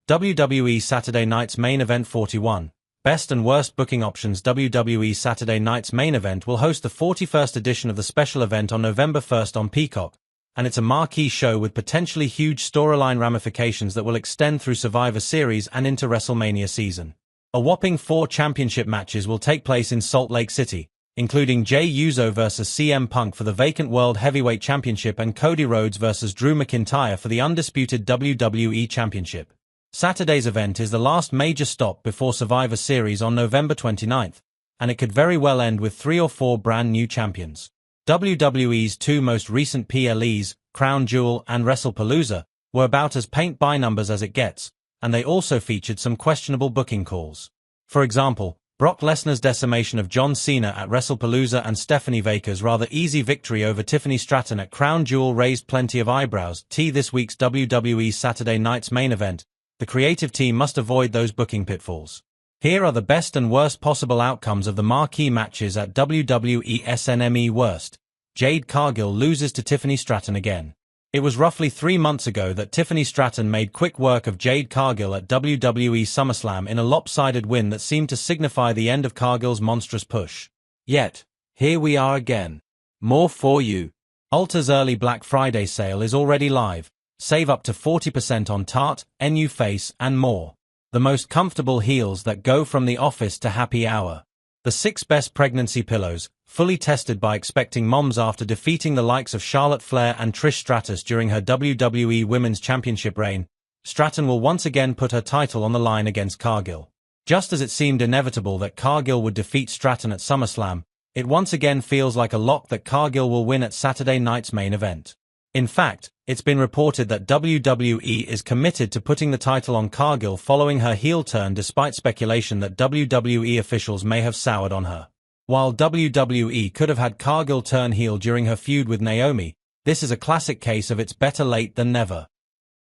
WWE Saturday Night's Main Event 41. Best and Worst Booking Options. WWE Saturday Night's Main Event will host the 41st edition of the special event on November 1st on Peacock, and it's a marquee show with potentially huge storyline ramifications that will extend through Survivor Series and into WrestleMania season. A whopping 4 championship matches will take place in Salt Lake City, including Jey Uso vs. CM Punk for the vacant World Heavyweight Championship and Cody Rhodes vs. Drew McIntyre for the undisputed WWE Championship. Saturday's event is the last major stop before Survivor Series on November 29th, and it could very well end with 3 or 4 brand new champions. WWE's 2 most recent PLEs, Crown Jewel and WrestlePalooza, were about as paint-by-numbers as it gets, and they also featured some questionable booking calls. For example, Brock Lesnar's decimation of John Cena at WrestlePalooza and Stephanie Baker's rather easy victory over Tiffany Stratton at Crown Jewel raised plenty of eyebrows. This week's WWE Saturday Night's Main Event, the creative team must avoid those booking pitfalls. Here are the best and worst possible outcomes of the marquee matches at WWE SNME. Worst. Jade Cargill loses to Tiffany Stratton again. It was roughly 3 months ago that Tiffany Stratton made quick work of Jade Cargill at WWE SummerSlam in a lopsided win that seemed to signify the end of Cargill's monstrous push. Yet, here we are again. More for you. Ulta's early Black Friday sale is already live. Save up to 40% on Tarte, NU Face, and more. The most comfortable heels that go from the office to happy hour. The 6 best pregnancy pillows, fully tested by expecting moms after defeating the likes of Charlotte Flair and Trish Stratus during her WWE Women's Championship reign. Stratton will once again put her title on the line against Cargill. Just as it seemed inevitable that Cargill would defeat Stratton at SummerSlam, it once again feels like a lock that Cargill will win at Saturday night's main event. In fact, it's been reported that WWE is committed to putting the title on Cargill following her heel turn, despite speculation that WWE officials may have soured on her. While WWE could have had Cargill turn heel during her feud with Naomi, this is a classic case of it's better late than never.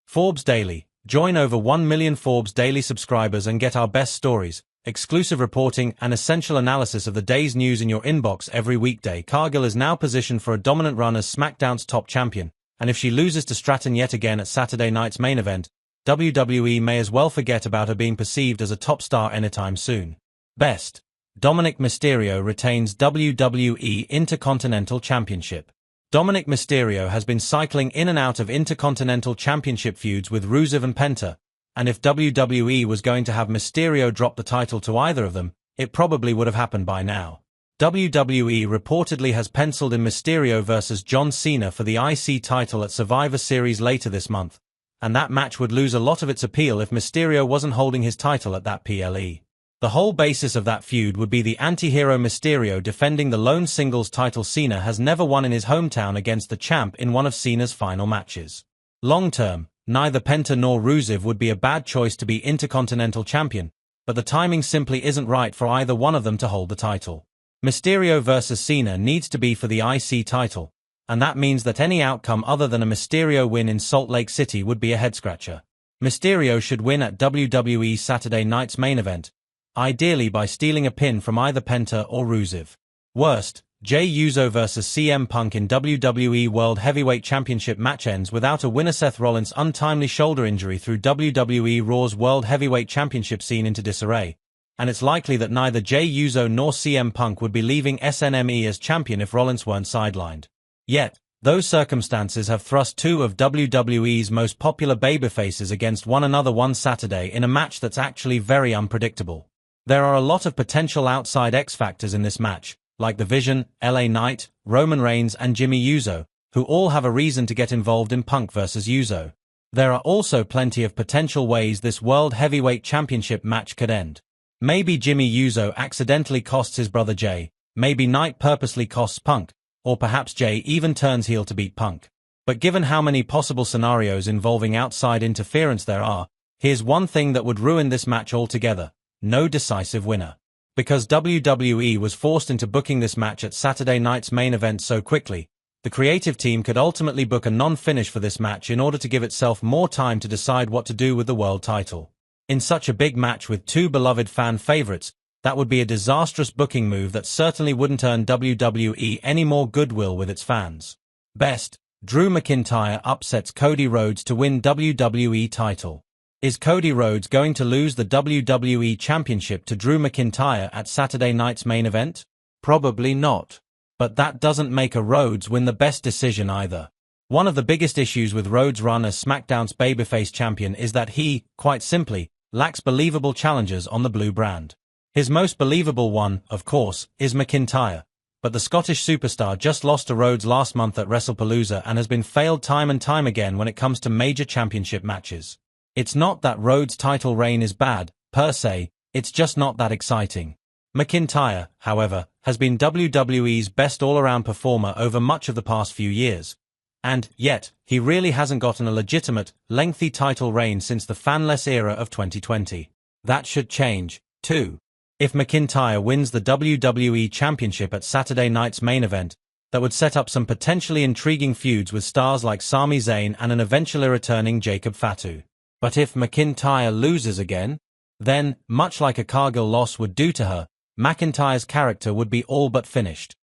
Forbes Daily. Join over 1 million Forbes Daily subscribers and get our best stories, exclusive reporting, and essential analysis of the day's news in your inbox every weekday. Cargill is now positioned for a dominant run as SmackDown's top champion, and if she loses to Stratton yet again at Saturday night's main event, WWE may as well forget about her being perceived as a top star anytime soon. Best. Dominic Mysterio retains WWE Intercontinental Championship. Dominic Mysterio has been cycling in and out of Intercontinental Championship feuds with Rusev and Penta, and if WWE was going to have Mysterio drop the title to either of them, it probably would have happened by now. WWE reportedly has penciled in Mysterio vs. John Cena for the IC title at Survivor Series later this month, and that match would lose a lot of its appeal if Mysterio wasn't holding his title at that PLE. The whole basis of that feud would be the anti-hero Mysterio defending the lone singles title Cena has never won in his hometown against the champ in one of Cena's final matches. Long-term, neither Penta nor Rusev would be a bad choice to be Intercontinental Champion, but the timing simply isn't right for either one of them to hold the title. Mysterio vs. Cena needs to be for the IC title, and that means that any outcome other than a Mysterio win in Salt Lake City would be a head-scratcher. Mysterio should win at WWE Saturday night's main event, ideally by stealing a pin from either Penta or Rusev. Worst. Jey Uso vs. CM Punk in WWE World Heavyweight Championship match ends without a winner. Seth Rollins' untimely shoulder injury threw WWE Raw's World Heavyweight Championship scene into disarray, and it's likely that neither Jey Uso nor CM Punk would be leaving SNME as champion if Rollins weren't sidelined. Yet, those circumstances have thrust 2 of WWE's most popular babyfaces against one another one Saturday in a match that's actually very unpredictable. There are a lot of potential outside X-factors in this match, like The Vision, LA Knight, Roman Reigns and Jimmy Uso, who all have a reason to get involved in Punk vs. Uso. There are also plenty of potential ways this World Heavyweight Championship match could end. Maybe Jimmy Uso accidentally costs his brother Jey, maybe Knight purposely costs Punk, or perhaps Jey even turns heel to beat Punk. But given how many possible scenarios involving outside interference there are, here's one thing that would ruin this match altogether: no decisive winner. Because WWE was forced into booking this match at Saturday night's main event so quickly, the creative team could ultimately book a non-finish for this match in order to give itself more time to decide what to do with the world title. In such a big match with 2 beloved fan favorites, that would be a disastrous booking move that certainly wouldn't earn WWE any more goodwill with its fans. Best. Drew McIntyre upsets Cody Rhodes to win WWE title. Is Cody Rhodes going to lose the WWE Championship to Drew McIntyre at Saturday night's main event? Probably not. But that doesn't make a Rhodes win the best decision either. One of the biggest issues with Rhodes' run as SmackDown's babyface champion is that he, quite simply, lacks believable challengers on the blue brand. His most believable one, of course, is McIntyre. But the Scottish superstar just lost to Rhodes last month at WrestlePalooza and has been failed time and time again when it comes to major championship matches. It's not that Rhodes' title reign is bad, per se, it's just not that exciting. McIntyre, however, has been WWE's best all-around performer over much of the past few years. And, yet, he really hasn't gotten a legitimate, lengthy title reign since the fanless era of 2020. That should change, too. If McIntyre wins the WWE Championship at Saturday night's main event, that would set up some potentially intriguing feuds with stars like Sami Zayn and an eventually returning Jacob Fatu. But if McIntyre loses again, then, much like a Cargill loss would do to her, McIntyre's character would be all but finished.